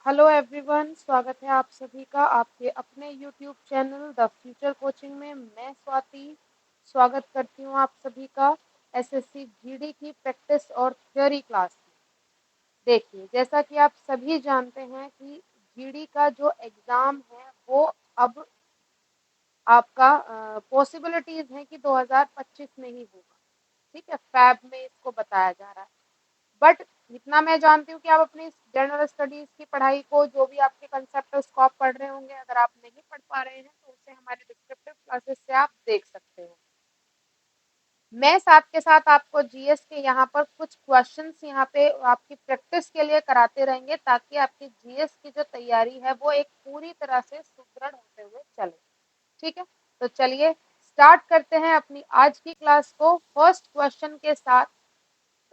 Hello everyone, स्वागत है आप सभी का आपके अपने YouTube channel the future coaching में। मैं स्वाति स्वागत करती हूँ आप सभी का एसएससी जीडी की प्रैक्टिस और थ्योरी क्लास में। देखिए, जैसा कि आप सभी जानते हैं कि जीडी का जो एग्ज़ाम है वो अब आपका पॉसिबिलिटीज़ हैं कि 2025 में ही होगा। ठीक है, फैब में इसको बताया जा रहा है। बट इतना मैं जानती हूँ कि आप अपनी जनरल स्टडीज की पढ़ाई को, जो भी आपके कंसेप्ट उसको आप पढ़ रहे होंगे। अगर आप नहीं पढ़ पा रहे हैं तो उसे हमारे डिस्क्रिप्टिव क्लासेस से आप देख सकते हो। मैं साथ के साथ आपको जीएस के यहाँ पर कुछ क्वेश्चंस यहाँ पे आपकी प्रैक्टिस के लिए कराते रहेंगे, ताकि आपकी जीएस की जो तैयारी है वो एक पूरी तरह से सुदृढ़ होते हुए चले। ठीक है, तो चलिए स्टार्ट करते हैं अपनी आज की क्लास को फर्स्ट क्वेश्चन के साथ।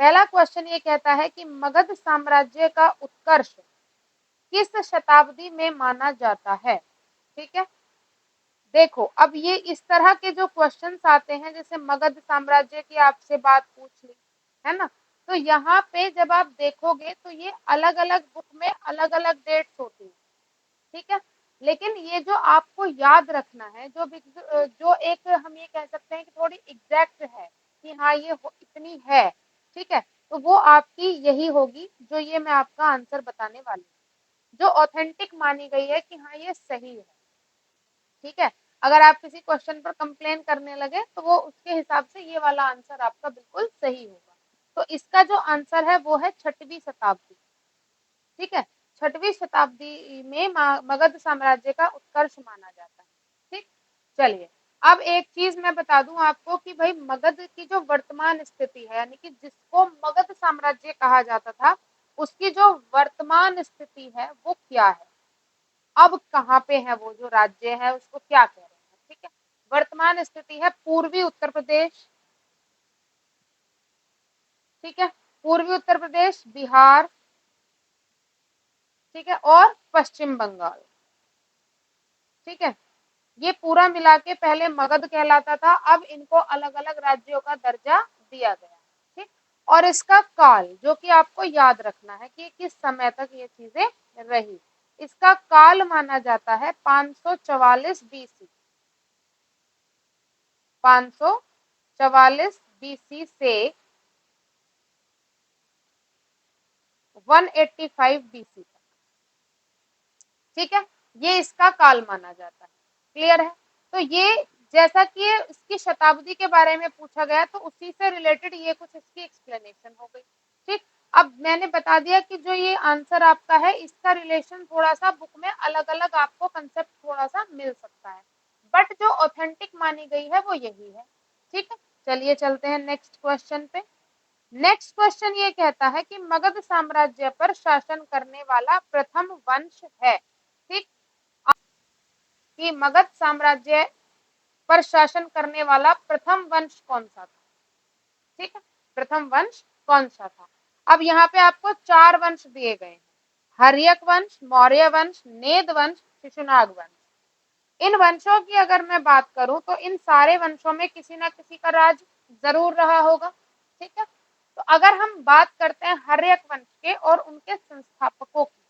पहला क्वेश्चन ये कहता है कि मगध साम्राज्य का उत्कर्ष किस शताब्दी में माना जाता है। ठीक है, देखो अब ये इस तरह के जो क्वेश्चंस आते हैं, जैसे मगध साम्राज्य की आपसे बात पूछ ली है ना, तो यहाँ पे जब आप देखोगे तो ये अलग अलग बुक में अलग अलग डेट्स होती है। ठीक है, लेकिन ये जो आपको याद रखना है, जो एक हम ये कह सकते हैं कि थोड़ी एग्जैक्ट है कि हाँ ये इतनी है। ठीक है, तो वो आपकी यही होगी जो ये मैं आपका आंसर बताने वाली हूँ, जो ऑथेंटिक मानी गई है कि हाँ ये सही है। ठीक है, अगर आप किसी क्वेश्चन पर कंप्लेन करने लगे तो वो उसके हिसाब से ये वाला आंसर आपका बिल्कुल सही होगा। तो इसका जो आंसर है वो है 6वीं शताब्दी। ठीक है, 6वीं शताब्दी में मगध साम्राज्य का उत्कर्ष माना जाता है। ठीक, चलिए अब एक चीज मैं बता दूं आपको कि भाई मगध की जो वर्तमान स्थिति है, यानी कि जिसको मगध साम्राज्य कहा जाता था, उसकी जो वर्तमान स्थिति है वो क्या है। अब कहाँ पे है वो जो राज्य है, उसको क्या कह रहे हैं। ठीक है, वर्तमान स्थिति है पूर्वी उत्तर प्रदेश। ठीक है, पूर्वी उत्तर प्रदेश, बिहार, ठीक है, और पश्चिम बंगाल। ठीक है, ये पूरा मिला के पहले मगध कहलाता था, अब इनको अलग अलग राज्यों का दर्जा दिया गया। ठीक, और इसका काल जो कि आपको याद रखना है कि किस समय तक ये चीजें रही। इसका काल माना जाता है 544 बीसी। 544 बीसी से 185 बीसी तक। ठीक है, ये इसका काल माना जाता है। क्लियर है, तो ये जैसा कि इसकी शताब्दी के बारे में पूछा गया तो उसी से रिलेटेड ये कुछ इसकी एक्सप्लेनेशन हो गई। ठीक, अब मैंने बता दिया कि जो ये आंसर आपका है इसका रिलेशन थोड़ा सा बुक में अलग अलग आपको कंसेप्ट थोड़ा सा मिल सकता है, बट जो ऑथेंटिक मानी गई है वो यही है। ठीक है, चलिए चलते हैं नेक्स्ट क्वेश्चन पे। नेक्स्ट क्वेश्चन ये कहता है कि मगध साम्राज्य पर शासन करने वाला प्रथम वंश है। ठीक, कि मगध साम्राज्य पर शासन करने वाला प्रथम वंश कौन सा था। ठीक है, प्रथम वंश कौन सा था। अब यहाँ पे आपको 4 वंश दिए गए हैं, हर्यक वंश, मौर्य वंश, नेद वंश, शिशुनाग वंश। इन वंशों की अगर मैं बात करूं तो इन सारे वंशों में किसी ना किसी का राज जरूर रहा होगा। ठीक है, तो अगर हम बात करते हैं हर्यक वंश के और उनके संस्थापकों की,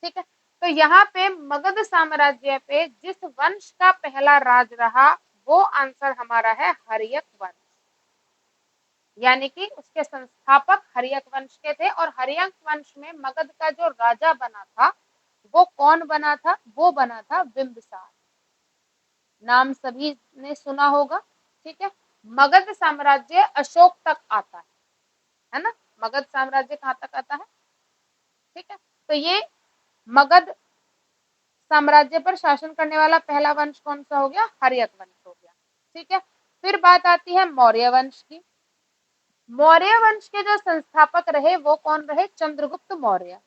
ठीक है, तो यहाँ पे मगध साम्राज्य पे जिस वंश का पहला राज रहा वो आंसर हमारा है हर्यक वंश। यानी कि उसके संस्थापक हर्यक वंश के थे, और हर्यक वंश में मगध का जो राजा बना था वो कौन बना था, वो बना था बिंबिसार। नाम सभी ने सुना होगा। ठीक है, मगध साम्राज्य अशोक तक आता है ना, मगध साम्राज्य कहाँ तक आता है। ठीक है, तो ये मगध साम्राज्य पर शासन करने वाला पहला वंश कौन सा हो गया, हर्यक वंश हो गया। ठीक है, फिर बात आती है मौर्य वंश की। मौर्य वंश के जो संस्थापक रहे वो कौन रहे, चंद्रगुप्त मौर्य।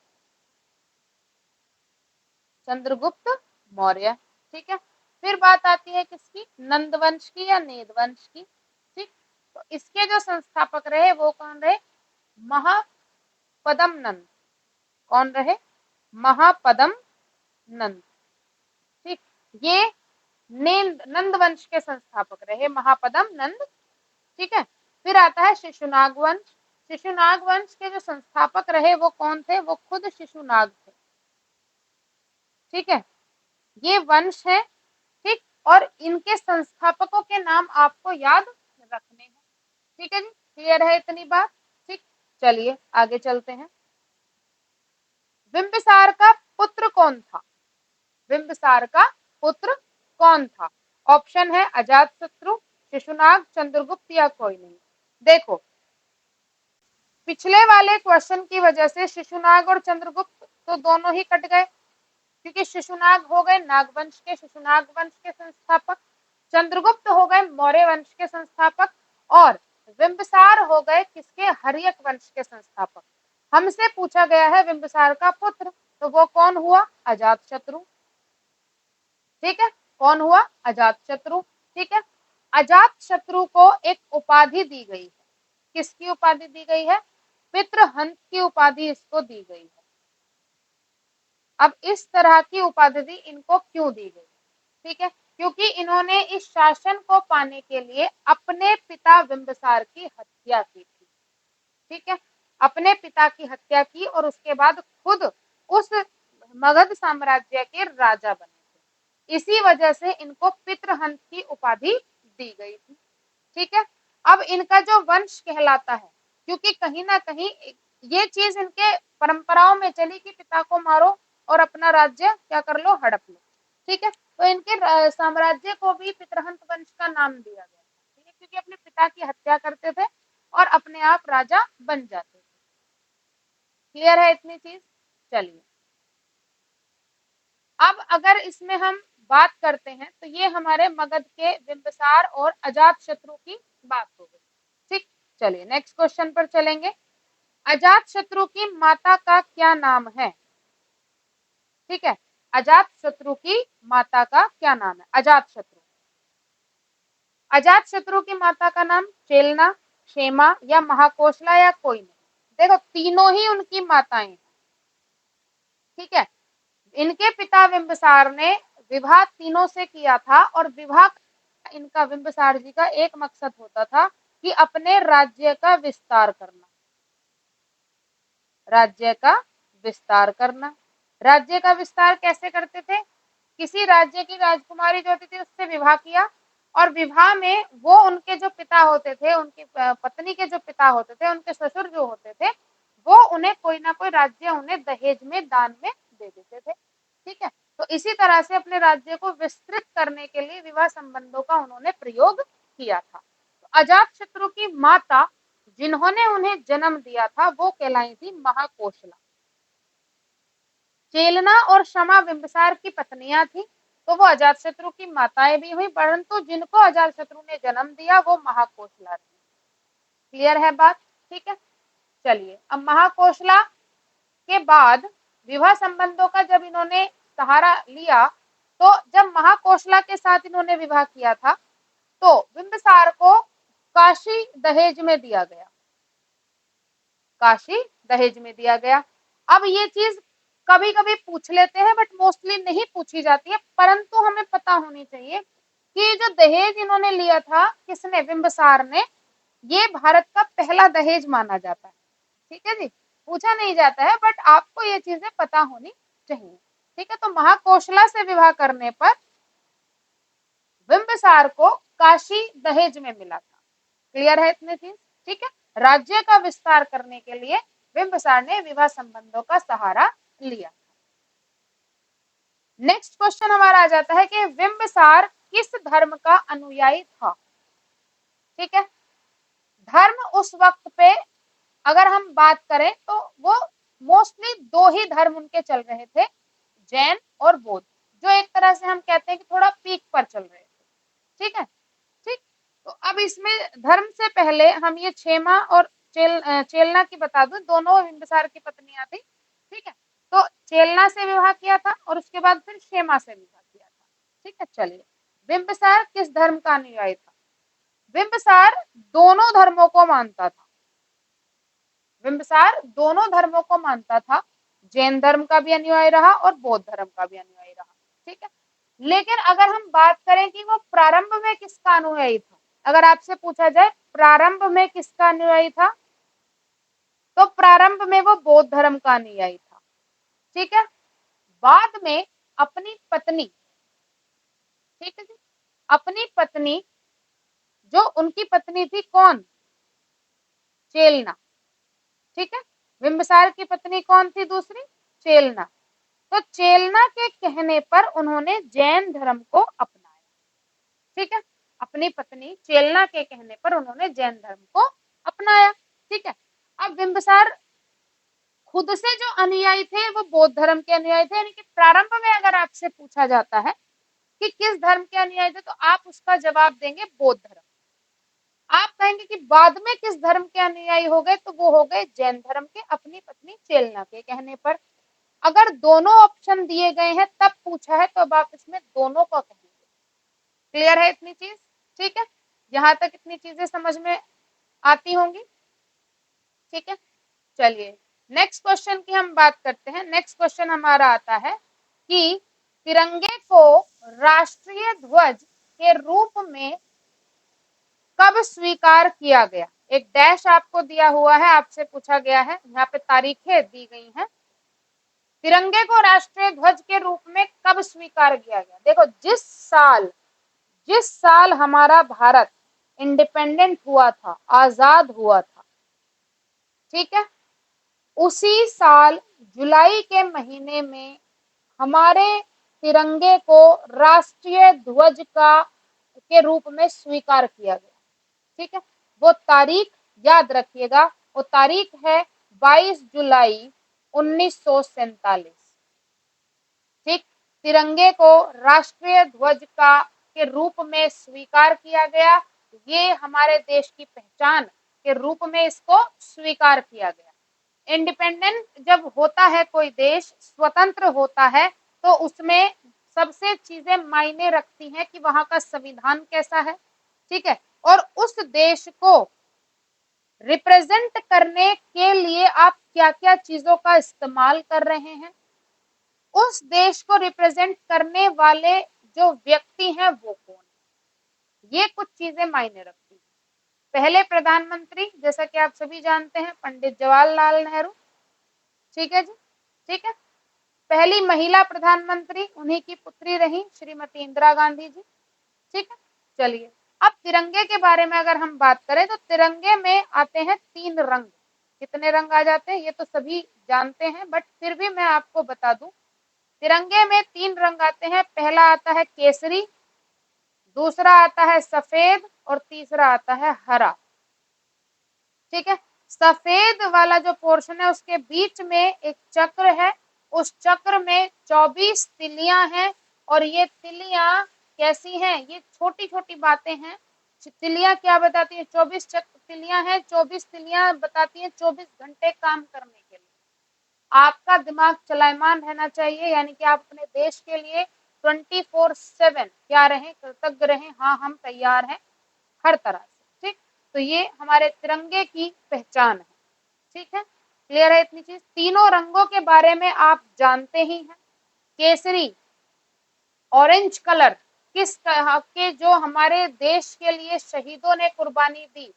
चंद्रगुप्त मौर्य। ठीक है, फिर बात आती है किसकी, नंद वंश की या नेद वंश की। ठीक, तो इसके जो संस्थापक रहे वो कौन रहे, महापदम नंद। कौन रहे, महापदम नंद। ठीक, ये नंद वंश के संस्थापक रहे महापदम नंद। ठीक है, फिर आता है शिशुनाग वंश। शिशुनाग वंश के जो संस्थापक रहे वो कौन थे? वो खुद शिशुनाग थे। ठीक है, ये वंश है। ठीक, और इनके संस्थापकों के नाम आपको याद रखने हैं। ठीक है जी, क्लियर है इतनी बात? ठीक, चलिए आगे चलते हैं। बिंबिसार का पुत्र कौन था? बिंबिसार का पुत्र कौन था? ऑप्शन है अजातशत्रु, शिशुनाग, चंद्रगुप्त या कोई नहीं। देखो, पिछले वाले क्वेश्चन की वजह से शिशुनाग और चंद्रगुप्त तो दोनों ही कट गए, क्योंकि शिशुनाग हो गए नागवंश के, शिशुनाग वंश के संस्थापक, चंद्रगुप्त हो गए मौर्य वंश के संस्थापक, और बिंबिसार हो गए किसके? हर्यक वंश के संस्थापक। हमसे पूछा गया है बिंबिसार का पुत्र, तो वो कौन हुआ? अजातशत्रु। ठीक है, कौन हुआ? अजातशत्रु। ठीक है, अजातशत्रु को एक उपाधि दी गई है। किसकी उपाधि दी गई है? पितृहंत की उपाधि इसको दी गई है। अब इस तरह की उपाधि इनको क्यों दी गई? ठीक है, क्योंकि इन्होंने इस शासन को पाने के लिए अपने पिता बिंबिसार की हत्या की थी। ठीक है, अपने पिता की हत्या की और उसके बाद खुद उस मगध साम्राज्य के राजा बने थे। इसी वजह से इनको पितृहंत की उपाधि दी गई थी। ठीक है, अब इनका जो वंश कहलाता है, क्योंकि कहीं ना कहीं ये चीज इनके परंपराओं में चली कि पिता को मारो और अपना राज्य क्या कर लो? हड़प लो। ठीक है, तो इनके साम्राज्य को भी पितृहंत वंश का नाम दिया गया। ठीक है, क्योंकि अपने पिता की हत्या करते थे और अपने आप राजा बन जाते थे। क्लियर है इतनी चीज? चलिए, अब अगर इसमें हम बात करते हैं तो ये हमारे मगध के बिंबिसार और अजातशत्रु की बात हो गई। ठीक, चलिए नेक्स्ट क्वेश्चन पर चलेंगे। अजातशत्रु की माता का क्या नाम है? ठीक है, अजातशत्रु की माता का क्या नाम है? अजातशत्रु, अजातशत्रु की माता का नाम चेलना, क्षेमा या महाकोशला या कोई नहीं। देखो, तीनों ही उनकी माताएं हैं। ठीक है, इनके पिता बिंबिसार ने विवाह तीनों से किया था, और विवाह इनका बिंबिसार जी का एक मकसद होता था कि अपने राज्य का विस्तार करना। राज्य का विस्तार करना। राज्य का विस्तार कैसे करते थे? किसी राज्य की राजकुमारी जो होती थी उससे विवाह किया, और विवाह में वो उनके जो पिता होते थे, उनकी पत्नी के जो पिता होते थे, उनके ससुर जो होते थे, वो उन्हें कोई ना कोई राज्य उन्हें दहेज में, दान में दे देते थे। ठीक है, तो इसी तरह से अपने राज्य को विस्तृत करने के लिए विवाह संबंधों का उन्होंने प्रयोग किया था। तो अजातशत्रु की माता जिन्होंने उन्हें जन्म दिया था वो कहलाई थी महाकोशला। चेलना और क्षमा बिंबिसार की पत्नियां थी, तो वो अजातशत्रु की माताएं भी हुई, परंतु जिनको अजातशत्रु ने जन्म दिया वो महाकोशला थी। क्लियर है बात? ठीक है, चलिए अब महाकोशला के बाद विवाह संबंधों का जब इन्होंने सहारा लिया, तो जब महाकोशला के साथ इन्होंने विवाह किया था तो बिंबिसार को काशी दहेज में दिया गया। काशी दहेज में दिया गया। अब ये चीज कभी कभी पूछ लेते हैं, बट मोस्टली नहीं पूछी जाती है, परंतु हमें पता होनी चाहिए कि जो दहेज इन्होंने लिया था, किसने? बिंबिसार ने, ये भारत का पहला दहेज माना जाता है। ठीक है जी, पूछा नहीं जाता है, बट आपको ये चीजें पता होनी चाहिए। ठीक है, तो महाकोशला से विवाह करने पर बिंबिसार को काशी दहेज में मिला था। क्लियर है इतनी चीज? ठीक है, राज्य का विस्तार करने के लिए बिंबिसार ने विवाह संबंधों का सहारा लिया। नेक्स्ट क्वेश्चन हमारा आ जाता है कि बिंबिसार किस धर्म का अनुयायी था? ठीक है, धर्म उस वक्त पे अगर हम बात करें तो वो मोस्टली दो ही धर्म उनके चल रहे थे, जैन और बौद्ध, जो एक तरह से हम कहते हैं कि थोड़ा पीक पर चल रहे थे। ठीक है, ठीक, तो अब इसमें धर्म से पहले हम ये क्षेमा और चेलना की बता दूं, दोनों बिंबिसार की पत्नियां थी। ठीक है, तो चेलना से विवाह किया था और उसके बाद फिर क्षेमा से विवाह किया था। ठीक है, चलिए, बिंबिसार किस धर्म का अनुयायी था? बिंबिसार दोनों धर्मों को मानता था। बिंबिसार दोनों धर्मों को मानता था, जैन धर्म का भी अनुयायी रहा और बौद्ध धर्म का भी अनुयायी रहा। ठीक है, लेकिन अगर हम बात करें कि वो प्रारंभ में किसका अनुयायी था, अगर आपसे पूछा जाए प्रारंभ में किसका अनुयायी था, तो प्रारंभ में वो बौद्ध धर्म का अनुयायी था, ठीक है। बाद में अपनी पत्नी, ठीक है जी, अपनी पत्नी, जो उनकी पत्नी थी कौन, चेलना, ठीक है। बिंबिसार की पत्नी कौन थी दूसरी, चेलना। तो चेलना के कहने पर उन्होंने जैन धर्म को अपनाया, ठीक है। अपनी पत्नी चेलना के कहने पर उन्होंने जैन धर्म को अपनाया, ठीक है। अब बिंबिसार खुद से जो अनुयायी थे वो बौद्ध धर्म के अनुयायी थे, यानी कि प्रारंभ में अगर आपसे पूछा जाता है कि किस धर्म के अनुयायी थे, तो आप उसका जवाब देंगे बौद्ध धर्म। आप कहेंगे कि बाद में किस धर्म के अनुयायी हो गए, तो वो हो गए जैन धर्म के, अपनी पत्नी चेलना के कहने पर। अगर दोनों ऑप्शन दिए गए हैं तब पूछा है, तो अब आप इसमें दोनों का कहेंगे। क्लियर है इतनी चीज, ठीक है। यहां तक इतनी चीजें समझ में आती होंगी, ठीक है। चलिए नेक्स्ट क्वेश्चन की हम बात करते हैं। नेक्स्ट क्वेश्चन हमारा आता है कि तिरंगे को राष्ट्रीय ध्वज के रूप में कब स्वीकार किया गया। एक डैश आपको दिया हुआ है, आपसे पूछा गया है, यहाँ पे तारीखें दी गई हैं। तिरंगे को राष्ट्रीय ध्वज के रूप में कब स्वीकार किया गया। देखो जिस साल हमारा भारत इंडिपेंडेंट हुआ था, आजाद हुआ था, ठीक है, उसी साल जुलाई के महीने में हमारे तिरंगे को राष्ट्रीय ध्वज का के रूप में स्वीकार किया गया, ठीक है। वो तारीख याद रखिएगा, वो तारीख है 22 जुलाई 1947, ठीक। तिरंगे को राष्ट्रीय ध्वज का के रूप में स्वीकार किया गया, ये हमारे देश की पहचान के रूप में इसको स्वीकार किया गया। इंडिपेंडेंट जब होता है, कोई देश स्वतंत्र होता है, तो उसमें सबसे चीजें मायने रखती हैं कि वहां का संविधान कैसा है, ठीक है, और उस देश को रिप्रेजेंट करने के लिए आप क्या क्या चीजों का इस्तेमाल कर रहे हैं, उस देश को रिप्रेजेंट करने वाले जो व्यक्ति हैं वो कौन है, ये कुछ चीजें मायने रखती हैं। पहले प्रधानमंत्री, जैसा कि आप सभी जानते हैं, पंडित जवाहरलाल नेहरू, ठीक है जी, ठीक है। पहली महिला प्रधानमंत्री उन्हीं की पुत्री रही श्रीमती इंदिरा गांधी जी, ठीक है। चलिए अब तिरंगे के बारे में अगर हम बात करें, तो तिरंगे में आते हैं 3 रंग। कितने रंग आ जाते हैं ये तो सभी जानते हैं, बट फिर भी मैं आपको बता दूं, तिरंगे में 3 रंग आते हैं। पहला आता है केसरी, दूसरा आता है सफेद, और तीसरा आता है हरा, ठीक है। सफेद वाला जो पोर्शन है उसके बीच में एक चक्र है, उस चक्र में 24 तिलियां हैं, और ये तिलियां कैसी हैं, ये छोटी छोटी बातें हैं। तिलियां क्या बताती है, 24 तिलियां हैं, 24 तिलियां बताती हैं 24 घंटे काम करने के लिए। आपका दिमाग चलायमान रहना चाहिए, यानी कि आप अपने देश के लिए 24/7 क्या रहें, कृतज्ञ रहें, हाँ हम तैयार हैं हर तरह से, ठीक। तो ये हमारे तिरंगे की पहचान है, ठीक है। क्लियर है इतनी चीज। तीनों रंगों के बारे में आप जानते ही हैं। केसरी ऑरेंज कलर किस के, जो हमारे देश के लिए शहीदों ने कुर्बानी दी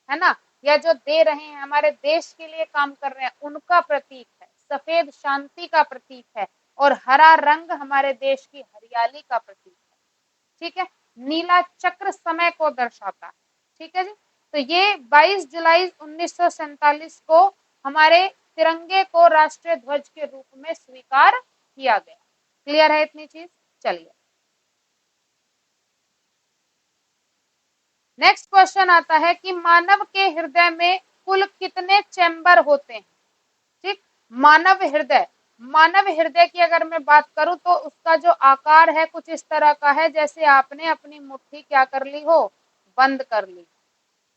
है ना, या जो दे रहे हैं हमारे देश के लिए काम कर रहे हैं, उनका प्रतीक है। सफेद शांति का प्रतीक है, और हरा रंग हमारे देश की हरियाली का प्रतीक है, ठीक है। नीला चक्र समय को दर्शाता है, ठीक है जी। तो ये 22 जुलाई 1947 को हमारे तिरंगे को राष्ट्रीय ध्वज के रूप में स्वीकार किया गया। क्लियर है इतनी चीज। चलिए नेक्स्ट क्वेश्चन आता है कि मानव के हृदय में कुल कितने चैम्बर होते हैं, ठीक। मानव हृदय की अगर मैं बात करूं, तो उसका जो आकार है कुछ इस तरह का है, जैसे आपने अपनी मुट्ठी क्या कर ली हो, बंद कर ली,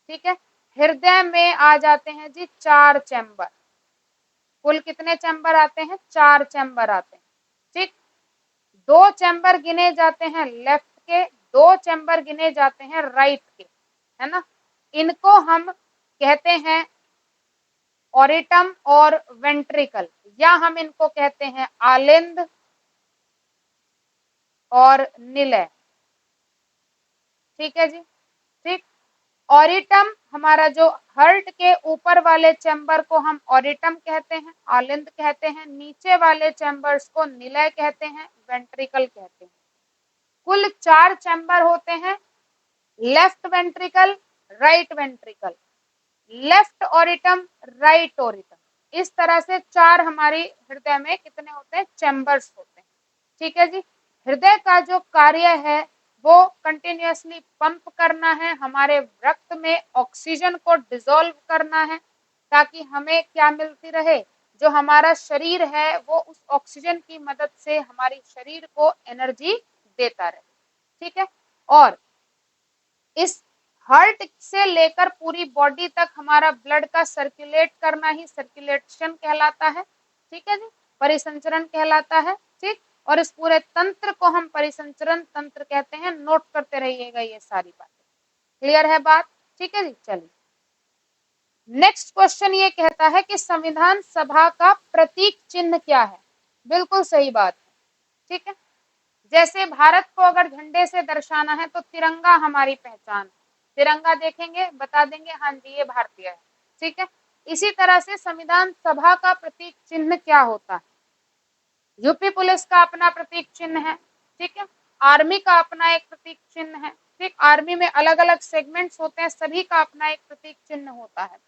ठीक है। हृदय में आ जाते हैं जी 4 चैम्बर। कुल कितने चैम्बर आते हैं, 4 चैम्बर आते हैं, ठीक। 2 चैम्बर गिने जाते हैं लेफ्ट के, 2 चैम्बर गिने जाते हैं राइट के, है ना। इनको हम कहते हैं ऑरिटम और वेंट्रिकल, या हम इनको कहते हैं आलिंद और निलय, ठीक है जी, ठीक। ऑरिटम, हमारा जो हार्ट के ऊपर वाले चैम्बर को हम ऑरिटम कहते हैं, आलिंद कहते हैं, नीचे वाले चैम्बर्स को निलय कहते हैं, वेंट्रिकल कहते हैं। कुल 4 चैम्बर होते हैं, left ventricle, right ventricle, left ऑरिटम, right ऑरिटम। इस तरह से 4 हमारी हृदय में कितने होते हैं, चैम्बर्स होते हैं। ठीक है जी। हृदय का जो कार्य है वो कंटिन्यूअसली पंप करना है, हमारे रक्त में ऑक्सीजन को डिसॉल्व करना है, ताकि हमें क्या मिलती रहे, जो हमारा शरीर है वो उस ऑक्सीजन की मदद से हमारी शरीर को एनर्जी देता रहे। ठीक है। और इस हार्ट से लेकर पूरी बॉडी तक हमारा ब्लड का सर्कुलेट करना ही सर्कुलेशन कहलाता है। ठीक है जी, परिसंचरण कहलाता है। ठीक। और इस पूरे तंत्र को हम परिसंचरण तंत्र कहते हैं। नोट करते रहिएगा ये सारी बातें। क्लियर है बात? ठीक है जी। चलिए नेक्स्ट क्वेश्चन ये कहता है कि संविधान सभा का प्रतीक चिन्ह क्या है? बिल्कुल सही बात है। ठीक है। जैसे भारत को अगर झंडे से दर्शाना है तो तिरंगा हमारी पहचान, तिरंगा देखेंगे बता देंगे हाँ जी ये भारतीय है। ठीक है। इसी तरह से संविधान सभा का प्रतीक चिन्ह क्या होता है? यूपी पुलिस का अपना प्रतीक चिन्ह है। ठीक है। आर्मी का अपना एक प्रतीक चिन्ह है। ठीक। आर्मी में अलग अलग सेगमेंट्स होते हैं, सभी का अपना एक प्रतीक चिन्ह होता है।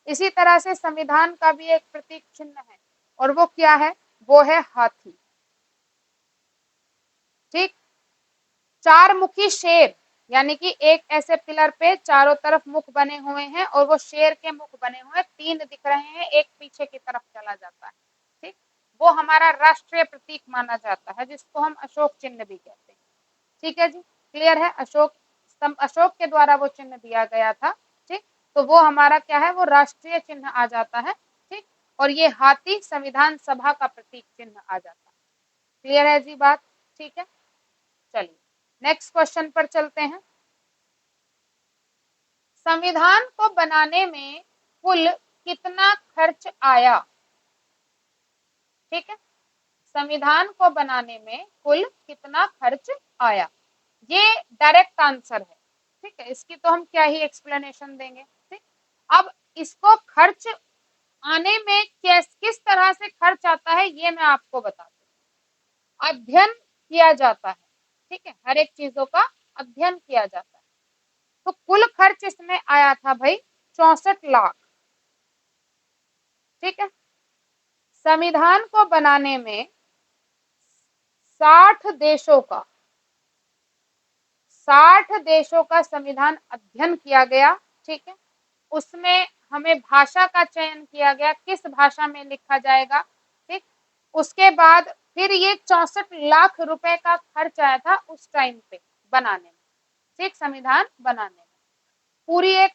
इसी तरह से संविधान का भी एक प्रतीक चिन्ह है, और वो क्या है? वो है हाथी। ठीक। 4 मुखी शेर, यानी कि एक ऐसे पिलर पे चारों तरफ मुख बने हुए हैं और वो शेर के मुख बने हुए, 3 दिख रहे हैं, एक पीछे की तरफ चला जाता है। ठीक। वो हमारा राष्ट्रीय प्रतीक माना जाता है, जिसको हम अशोक चिन्ह भी कहते हैं। ठीक है जी। क्लियर है? अशोक के द्वारा वो चिन्ह दिया गया था। ठीक। तो वो हमारा क्या है, वो राष्ट्रीय चिन्ह आ जाता है। ठीक। और ये हाथी संविधान सभा का प्रतीक चिन्ह आ जाता है। क्लियर है जी बात? ठीक है। चलिए नेक्स्ट क्वेश्चन पर चलते हैं। संविधान को बनाने में कुल कितना खर्च आया? ठीक है। संविधान को बनाने में कुल कितना खर्च आया? ये डायरेक्ट आंसर है। ठीक है। इसकी तो हम क्या ही एक्सप्लेनेशन देंगे। ठीक। अब इसको खर्च आने में किस तरह से खर्च आता है ये मैं आपको बताती हूँ। अध्ययन किया जाता है। ठीक है। हर एक चीजों का अध्ययन किया जाता है। तो कुल खर्च इसमें आया था भाई 64 लाख। ठीक है। संविधान को बनाने में 60 देशों का 60 देशों का संविधान अध्ययन किया गया। ठीक है। उसमें हमें भाषा का चयन किया गया, किस भाषा में लिखा जाएगा। ठीक। उसके बाद फिर ये 64 लाख रुपए का खर्च आया था उस टाइम पे बनाने में। ठीक। संविधान बनाने में पूरी एक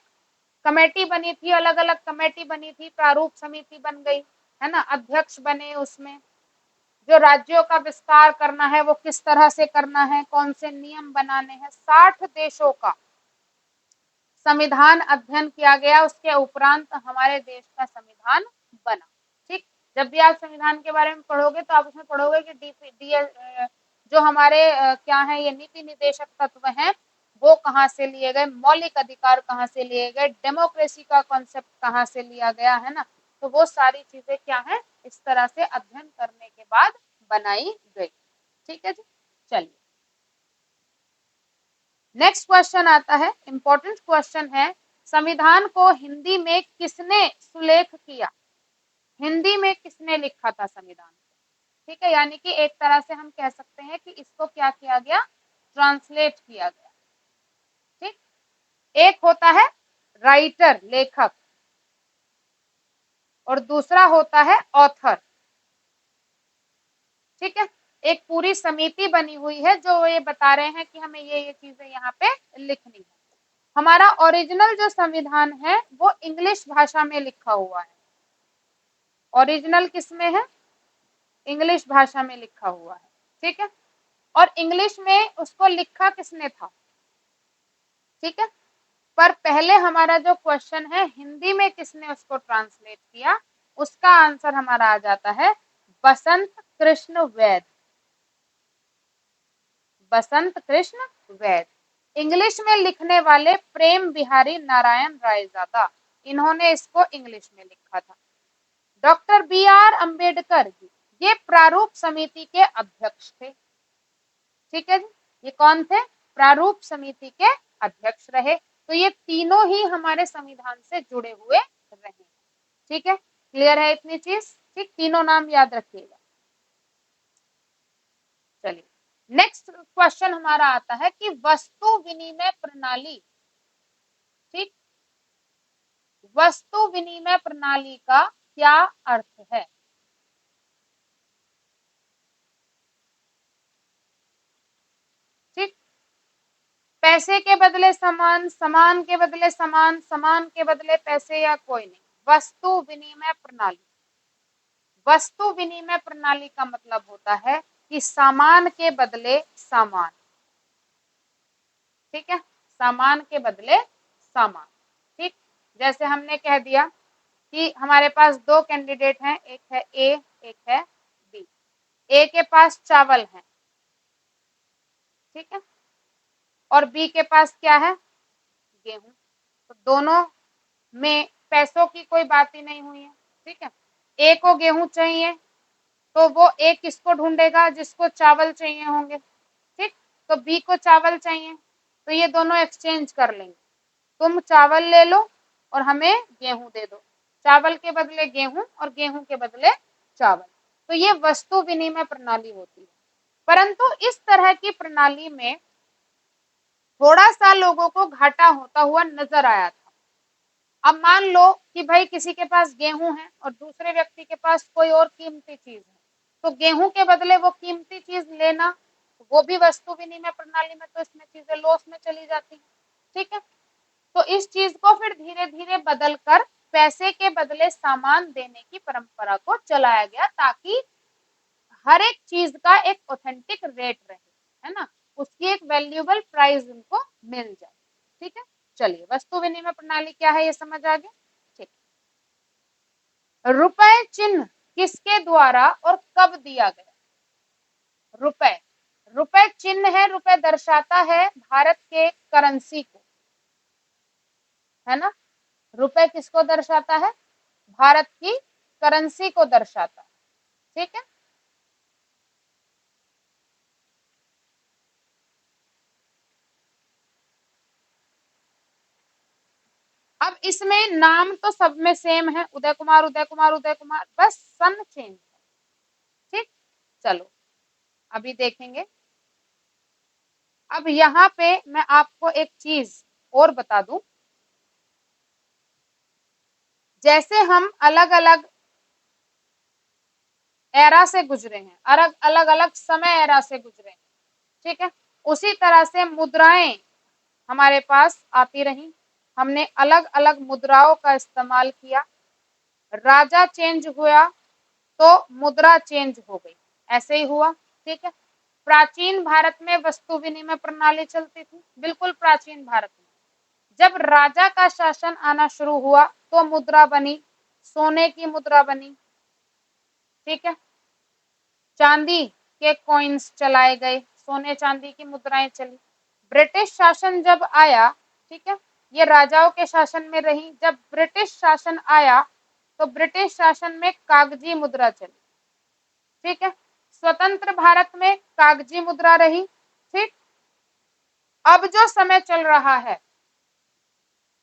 कमेटी बनी थी, अलग अलग कमेटी बनी थी, प्रारूप समिति बन गई है ना, अध्यक्ष बने, उसमें जो राज्यों का विस्तार करना है वो किस तरह से करना है, कौन से नियम बनाने हैं, 60 देशों का संविधान अध्ययन किया गया। उसके उपरांत हमारे देश का संविधान बना। ठीक। जब भी आप संविधान के बारे में पढ़ोगे तो आप उसमें पढ़ोगे कि जो हमारे क्या है ये नीति निदेशक तत्व हैं वो कहाँ से लिए गए, मौलिक अधिकार कहाँ से लिए गए, डेमोक्रेसी का कॉन्सेप्ट कहाँ से लिया गया है ना। तो वो सारी चीजें क्या है इस तरह से अध्ययन करने के बाद बनाई गई। ठीक है जी। चलिए नेक्स्ट क्वेश्चन आता है, इंपॉर्टेंट क्वेश्चन है, संविधान को हिंदी में किसने सुलेख किया? हिंदी में किसने लिखा था संविधान को? ठीक है। यानी कि एक तरह से हम कह सकते हैं कि इसको क्या किया गया, ट्रांसलेट किया गया। ठीक। एक होता है राइटर, लेखक, और दूसरा होता है ऑथर। ठीक है। एक पूरी समिति बनी हुई है जो ये बता रहे हैं कि हमें ये चीजें यहाँ पे लिखनी है। हमारा ओरिजिनल जो संविधान है वो इंग्लिश भाषा में लिखा हुआ है। ओरिजिनल किसमें है? इंग्लिश भाषा में लिखा हुआ है। ठीक है। और इंग्लिश में उसको लिखा किसने था? ठीक है। पर पहले हमारा जो क्वेश्चन है हिंदी में किसने उसको ट्रांसलेट किया, उसका आंसर हमारा आ जाता है बसंत कृष्ण वैद। बसंत कृष्ण वैद इंग्लिश में लिखने वाले प्रेम बिहारी नारायण रायजादा, इन्होंने इसको इंग्लिश में लिखा था। Doctor B are Ambedkar ji, ये प्रारूप समिति के अध्यक्ष थे। ठीक है जी, ये कौन थे? प्रारूप समिति के अध्यक्ष रहे। तो ये तीनों ही हमारे संविधान से जुड़े हुए रहे। ठीक है, क्लियर है इतनी चीज? ठीक, तीनों नाम याद रखिएगा। चलिए नेक्स्ट क्वेश्चन हमारा आता है कि वस्तु विनिमय प्रणाली, ठीक, वस्तु विनिमय प्रणाली का क्या अर्थ है? ठीक, पैसे के बदले सामान, सामान के बदले सामान, सामान के बदले पैसे या कोई नहीं। वस्तु विनिमय प्रणाली, वस्तु विनिमय प्रणाली का मतलब होता है कि सामान के बदले सामान। ठीक है, सामान के बदले सामान। ठीक, जैसे हमने कह दिया कि हमारे पास दो कैंडिडेट हैं, एक है ए, एक है बी। ए के पास चावल है, ठीक है, और बी के पास क्या है? गेहूं। तो दोनों में पैसों की कोई बात ही नहीं हुई है। ठीक है, ए को गेहूं चाहिए तो वो ए किसको ढूंढेगा? जिसको चावल चाहिए होंगे। ठीक, तो बी को चावल चाहिए तो ये दोनों एक्सचेंज कर लेंगे। तुम चावल ले लो और हमें गेहूं दे दो, चावल के बदले गेहूं और गेहूं के बदले चावल। तो ये वस्तु विनिमय प्रणाली होती है। परंतु इस तरह की प्रणाली में थोड़ा सा लोगों को घाटा होता हुआ नजर आया था। अब मान लो कि भाई किसी के पास गेहूं है और दूसरे व्यक्ति के पास कोई और कीमती चीज है, तो गेहूं के बदले वो कीमती चीज लेना, वो भी वस्तु विनिमय प्रणाली में, तो इसमें चीजें लॉस में चली जाती है। ठीक है, तो इस चीज को फिर धीरे धीरे बदल कर पैसे के बदले सामान देने की परंपरा को चलाया गया, ताकि हर एक चीज का एक ऑथेंटिक रेट रहे, है ना, उसकी एक वैल्यूएबल प्राइस उनको मिल जाए। ठीक है, चलिए वस्तु विनिमय प्रणाली क्या है ये समझ आ गया। ठीक, रुपए चिन्ह किसके द्वारा और कब दिया गया? रुपए, रुपए चिन्ह है, रुपए दर्शाता है भारत के करेंसी को, है ना। रुपए किसको दर्शाता है? भारत की करेंसी को दर्शाता है। ठीक है, अब इसमें नाम तो सब में सेम है, उदय कुमार, उदय कुमार, उदय कुमार, बस सन चेंज है। ठीक, चलो अभी देखेंगे। अब यहाँ पे मैं आपको एक चीज और बता दूं, जैसे हम अलग अलग एरा से गुजरे हैं, अलग अलग अलग समय एरा से गुजरे हैं, ठीक है, उसी तरह से मुद्राएं हमारे पास आती रही, हमने अलग अलग मुद्राओं का इस्तेमाल किया। राजा चेंज हुआ तो मुद्रा चेंज हो गई, ऐसे ही हुआ। ठीक है, प्राचीन भारत में वस्तु विनिमय प्रणाली चलती थी, बिल्कुल प्राचीन भारत में। जब राजा का शासन आना शुरू हुआ तो मुद्रा बनी, सोने की मुद्रा बनी। ठीक है, चांदी के कॉइन्स चलाए गए, सोने चांदी की मुद्राएं चली। ब्रिटिश शासन जब आया, ठीक है, ये राजाओं के शासन में रही, जब ब्रिटिश शासन आया तो ब्रिटिश शासन में कागजी मुद्रा चली। ठीक है, स्वतंत्र भारत में कागजी मुद्रा रही। ठीक, अब जो समय चल रहा है,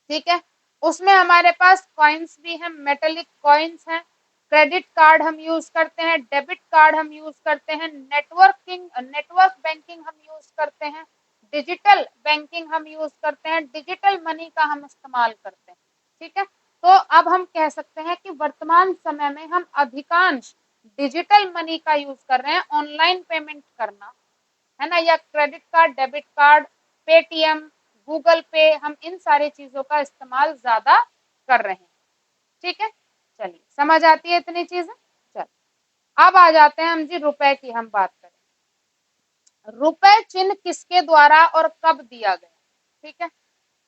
ठीक है, उसमें हमारे पास कॉइन्स भी हैं, मेटेलिक कॉइन्स हैं, क्रेडिट कार्ड हम यूज करते हैं, डेबिट कार्ड हम यूज करते हैं, नेटवर्क बैंकिंग हम यूज करते हैं, डिजिटल बैंकिंग हम यूज करते हैं, डिजिटल मनी का हम इस्तेमाल करते हैं। ठीक है, तो अब हम कह सकते हैं कि वर्तमान समय में हम अधिकांश डिजिटल मनी का यूज कर रहे हैं, ऑनलाइन पेमेंट करना, है ना, या credit card, debit card, Paytm, Google पे, हम इन सारी चीजों का इस्तेमाल ज्यादा कर रहे हैं। ठीक है, चलिए समझ आती है इतनी चीजें। चल अब आ जाते हैं हम जी रुपए की हम बात करें। रुपए चिन्ह किसके द्वारा और कब दिया गया? ठीक है,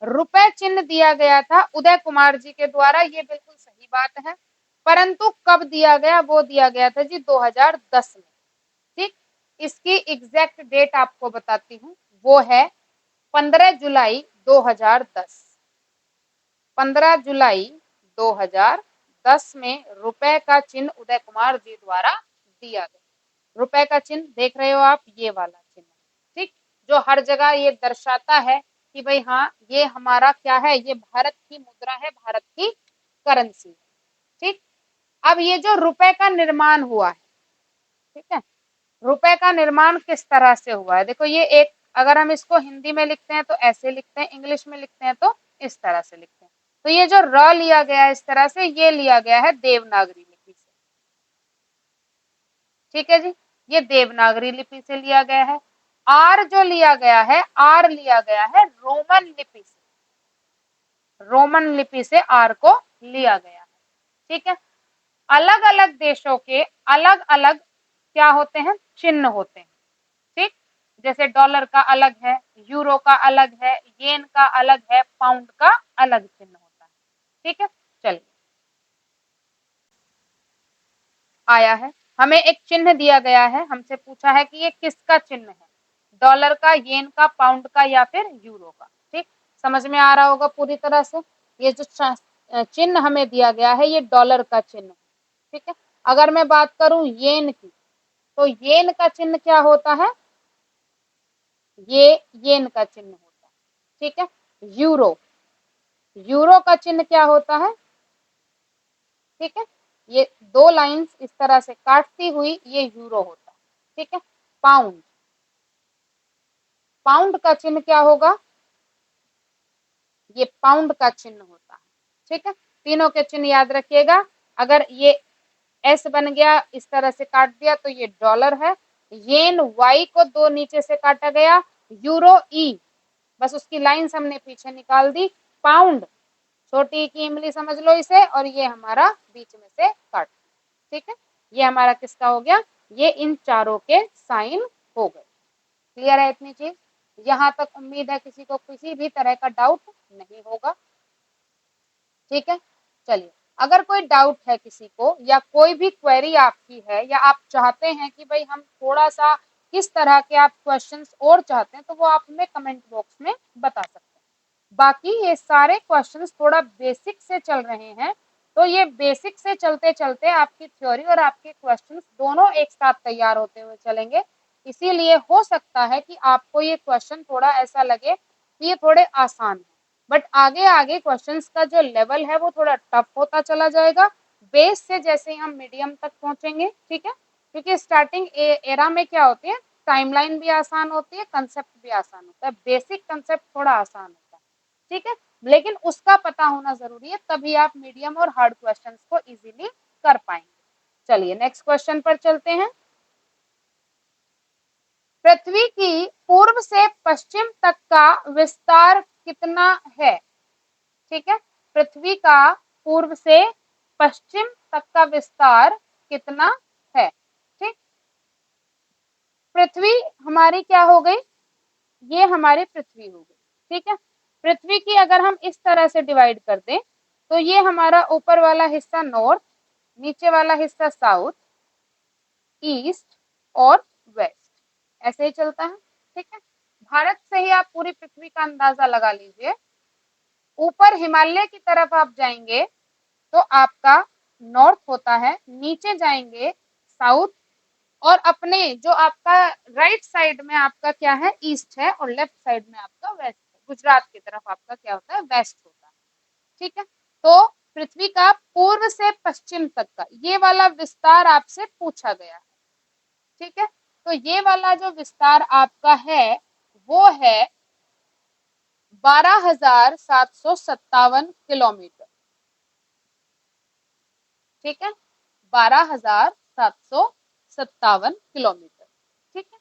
रुपए चिन्ह दिया गया था उदय कुमार जी के द्वारा, ये बिल्कुल सही बात है। परंतु कब दिया गया? वो दिया गया था जी 2010 में। ठीक, इसकी एग्जैक्ट डेट आपको बताती हूँ, वो है 15 जुलाई 2010, 15 जुलाई 2010 में रुपए का चिन्ह उदय कुमार जी द्वारा दिया गया। रुपए का चिन्ह देख रहे हो आप, ये वाला चिन्ह, ठीक, जो हर जगह ये दर्शाता है कि भाई हाँ ये हमारा क्या है, ये भारत की मुद्रा है, भारत की करेंसी है, ठीक। अब ये जो रुपए का निर्माण हुआ है, ठीक है, रुपए का निर्माण किस तरह से हुआ है, देखो ये एक, अगर हम इसको हिंदी में लिखते हैं तो ऐसे लिखते हैं, इंग्लिश में लिखते हैं तो इस तरह से लिखते हैं। तो ये जो र लिया गया है इस तरह से, ये लिया गया है देवनागरी लिपि से, ठीक है जी, ये देवनागरी लिपि से लिया गया है। आर जो लिया गया है, आर लिया गया है रोमन लिपि से, रोमन लिपि से आर को लिया गया है, ठीक है। अलग अलग देशों के अलग अलग क्या होते हैं, चिन्ह होते हैं, ठीक, जैसे डॉलर का अलग है, यूरो का अलग है, येन का अलग है, पाउंड का अलग चिन्ह होता है, ठीक है। चलिए, आया है, हमें एक चिन्ह दिया गया है, हमसे पूछा है कि ये किसका चिन्ह है, डॉलर का, येन का, पाउंड का या फिर यूरो का, ठीक, समझ में आ रहा होगा पूरी तरह से। ये जो चिन्ह हमें दिया गया है ये डॉलर का चिन्ह है, ठीक है। अगर मैं बात करूं येन की, तो येन का चिन्ह क्या होता है, ये येन का चिन्ह होता है, ठीक है। यूरो, यूरो का चिन्ह क्या होता है, ठीक है, ये दो लाइंस इस तरह से काटती हुई ये यूरो होता है, ठीक है। पाउंड, पाउंड का चिन्ह क्या होगा, ये पाउंड का चिन्ह होता है, ठीक है। तीनों के चिन्ह याद रखिएगा, अगर ये एस बन गया इस तरह से काट दिया तो ये डॉलर है, येन वाई को दो नीचे से काटा गया, यूरो ई, बस उसकी लाइंस हमने पीछे निकाल दी, पाउंड छोटी की इमली समझ लो इसे, और ये हमारा बीच में से काट, ठीक है। ये हमारा किसका हो गया, ये इन चारों के साइन हो गए। क्लियर है इतनी चीज, यहाँ तक उम्मीद है किसी को किसी भी तरह का डाउट नहीं होगा, ठीक है। चलिए, अगर कोई डाउट है किसी को या कोई भी क्वेरी आपकी है या आप चाहते हैं कि भाई हम थोड़ा सा किस तरह के आप क्वेश्चंस और चाहते हैं, तो वो आप हमें कमेंट बॉक्स में बता सकते हैं। बाकी ये सारे क्वेश्चंस थोड़ा बेसिक से चल रहे हैं, तो ये बेसिक से चलते चलते आपकी थ्योरी और आपके क्वेश्चंस दोनों एक साथ तैयार होते हुए चलेंगे। इसीलिए हो सकता है कि आपको ये क्वेश्चन थोड़ा ऐसा लगे कि ये थोड़े आसान है, बट आगे आगे क्वेश्चंस का जो लेवल है वो थोड़ा टफ होता चला जाएगा, बेस से जैसे हम मीडियम तक पहुंचेंगे, ठीक है। क्योंकि स्टार्टिंग एरा में क्या होती है, टाइमलाइन भी आसान होती है, कंसेप्ट भी आसान होता है, बेसिक कंसेप्ट थोड़ा आसान होता है, ठीक है, लेकिन उसका पता होना जरूरी है, तभी आप मीडियम और हार्ड क्वेश्चंस को इजीली कर पाएंगे। चलिए नेक्स्ट क्वेश्चन पर चलते हैं। पृथ्वी की पूर्व से पश्चिम तक का विस्तार कितना है, ठीक है, पृथ्वी का पूर्व से पश्चिम तक का विस्तार कितना है, ठीक। पृथ्वी हमारी क्या हो गई, ये हमारी पृथ्वी हो गई, ठीक है। पृथ्वी की अगर हम इस तरह से डिवाइड कर दें, तो ये हमारा ऊपर वाला हिस्सा नॉर्थ, नीचे वाला हिस्सा साउथ, ईस्ट और वेस्ट, ऐसे ही चलता है, ठीक है। भारत से ही आप पूरी पृथ्वी का अंदाजा लगा लीजिए, ऊपर हिमालय की तरफ आप जाएंगे तो आपका नॉर्थ होता है, नीचे जाएंगे साउथ, और अपने जो आपका राइट साइड में आपका क्या है, ईस्ट है, और लेफ्ट साइड में आपका वेस्ट है, गुजरात की तरफ आपका क्या होता है, वेस्ट होता है, ठीक है। तो पृथ्वी का पूर्व से पश्चिम तक का ये वाला विस्तार आपसे पूछा गया है, ठीक है। तो ये वाला जो विस्तार आपका है वो है 12,757 किलोमीटर, ठीक है, 12,757 ठीक है।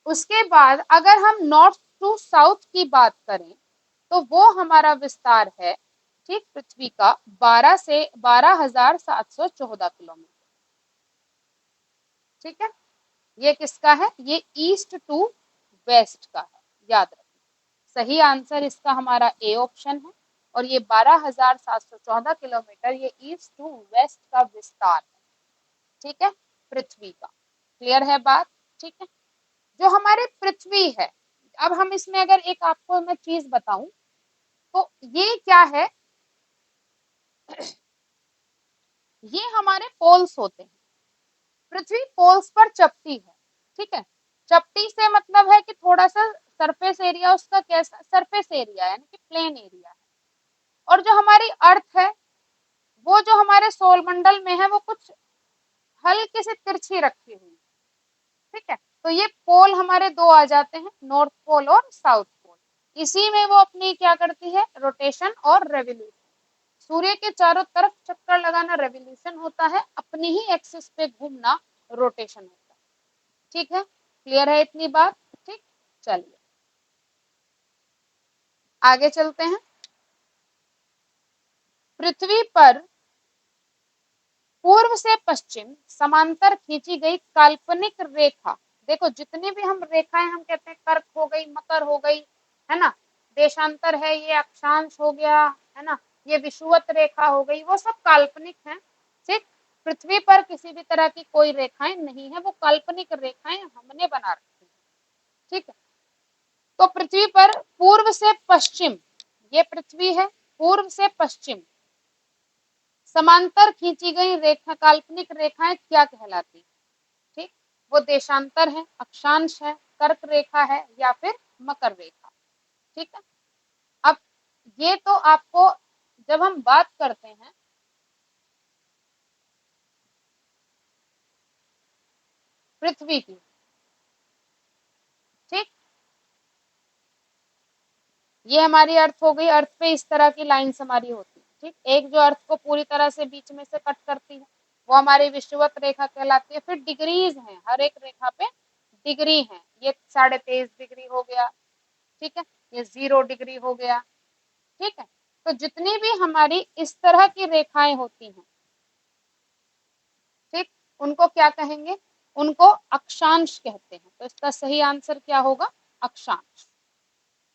उसके बाद अगर हम नॉर्थ टू साउथ की बात करें तो वो हमारा विस्तार है, ठीक, पृथ्वी का 12,714 किलोमीटर, ठीक है। ये किसका है, ये ईस्ट टू वेस्ट का है, याद रखिए, सही आंसर इसका हमारा ए ऑप्शन है, और ये 12,714 किलोमीटर ये ईस्ट टू वेस्ट का विस्तार है, ठीक है, पृथ्वी का। क्लियर है बात, ठीक है। जो हमारे पृथ्वी है, अब हम इसमें अगर एक आपको मैं चीज बताऊं तो ये क्या है, ये हमारे पोल्स होते हैं। पृथ्वी पोल्स पर चपटी है, ठीक है। चपटी से मतलब है कि थोड़ा सा सरफेस एरिया उसका कैसा, सरफेस एरिया यानी कि प्लेन एरिया है। और जो हमारी अर्थ है वो जो हमारे सौर मंडल में है वो कुछ हल्की सी तिरछी रखी हुई है, ठीक है। तो ये पोल हमारे दो आ जाते हैं, नॉर्थ पोल और साउथ पोल। इसी में वो अपनी क्या करती है, रोटेशन और रेवोल्यूशन। सूर्य के चारों तरफ चक्कर लगाना रेवोल्यूशन होता है, अपनी ही एक्सिस पे घूमना रोटेशन होता है। ठीक है, क्लियर है इतनी बात? ठीक, चलिए आगे चलते हैं। पृथ्वी पर पूर्व से पश्चिम समांतर खींची गई काल्पनिक रेखा, देखो जितनी भी हम रेखाएं हम कहते हैं, कर्क हो गई, मकर हो गई, है ना, देशांतर है, ये अक्षांश हो गया, है ना, ये विषुवत रेखा हो गई, वो सब काल्पनिक है। ठीक, पृथ्वी पर किसी भी तरह की कोई रेखाएं नहीं है, वो काल्पनिक रेखाएं हमने बना रखी है। ठीक है, तो पृथ्वी पर पूर्व से पश्चिम, ये पृथ्वी है, पूर्व से पश्चिम समांतर खींची गई रेखा, काल्पनिक रेखाएं क्या कहलाती? ठीक, वो देशांतर है, अक्षांश है, कर्क रेखा है या फिर मकर रेखा। ठीक है, अब ये तो आपको जब हम बात करते हैं पृथ्वी की, ठीक, ये हमारी अर्थ हो गई, अर्थ पे इस तरह की लाइंस हमारी होती है। ठीक, एक जो अर्थ को पूरी तरह से बीच में से कट करती है वो हमारी विषुवत रेखा कहलाती है। फिर डिग्रीज हैं, हर एक रेखा पे डिग्री है, ये 23.5 डिग्री हो गया, ठीक है, ये 0 डिग्री हो गया। ठीक है, तो जितनी भी हमारी इस तरह की रेखाएं होती हैं, ठीक, उनको क्या कहेंगे, उनको अक्षांश कहते हैं। तो इसका सही आंसर क्या होगा, अक्षांश।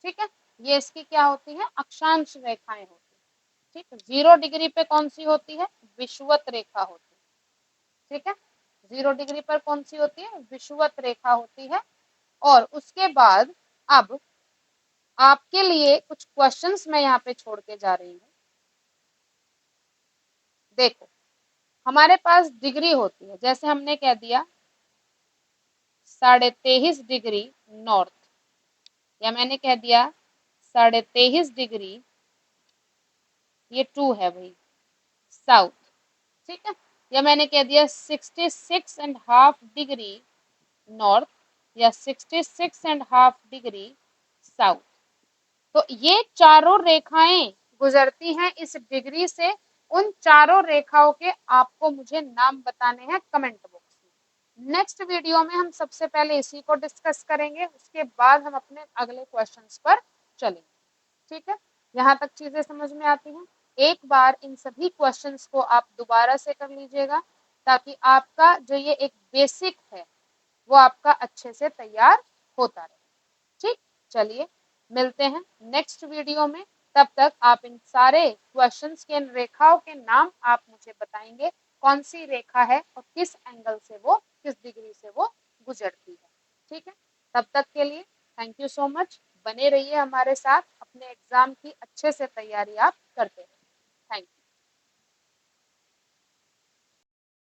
ठीक है, ये इसकी क्या होती है, अक्षांश रेखाएं होती है। ठीक, 0 डिग्री पे कौन सी होती है, विषुवत रेखा होती है। ठीक है, 0 डिग्री पर कौन सी होती है, विषुवत रेखा होती है। और उसके बाद अब आपके लिए कुछ क्वेश्चंस मैं यहाँ पे छोड़ के जा रही हूँ। देखो, हमारे पास डिग्री होती है, जैसे हमने कह दिया 23.5 डिग्री नॉर्थ, या मैंने कह दिया 23.5 डिग्री, ये 2 है भाई, साउथ। ठीक है, या मैंने कह दिया 66.5 डिग्री नॉर्थ या 66.5 डिग्री साउथ। तो ये चारों रेखाएं गुजरती हैं इस डिग्री से। उन चारों रेखाओं के आपको मुझे नाम बताने हैं कमेंट बॉक्स में। नेक्स्ट वीडियो में हम सबसे पहले इसी को डिस्कस करेंगे, उसके बाद हम अपने अगले क्वेश्चंस पर चलेंगे। ठीक है, यहाँ तक चीजें समझ में आती हैं? एक बार इन सभी क्वेश्चंस को आप दोबारा से कर लीजिएगा, ताकि आपका जो ये एक बेसिक है वो आपका अच्छे से तैयार होता रहे। ठीक, चलिए मिलते हैं नेक्स्ट वीडियो में। तब तक आप इन सारे क्वेश्चंस के, इन रेखाओं के नाम आप मुझे बताएंगे, कौन सी रेखा है और किस एंगल से वो, किस डिग्री से वो गुजरती है। ठीक है, तब तक के लिए थैंक यू सो मच। बने रहिए हमारे साथ, अपने एग्जाम की अच्छे से तैयारी आप करते रहिए।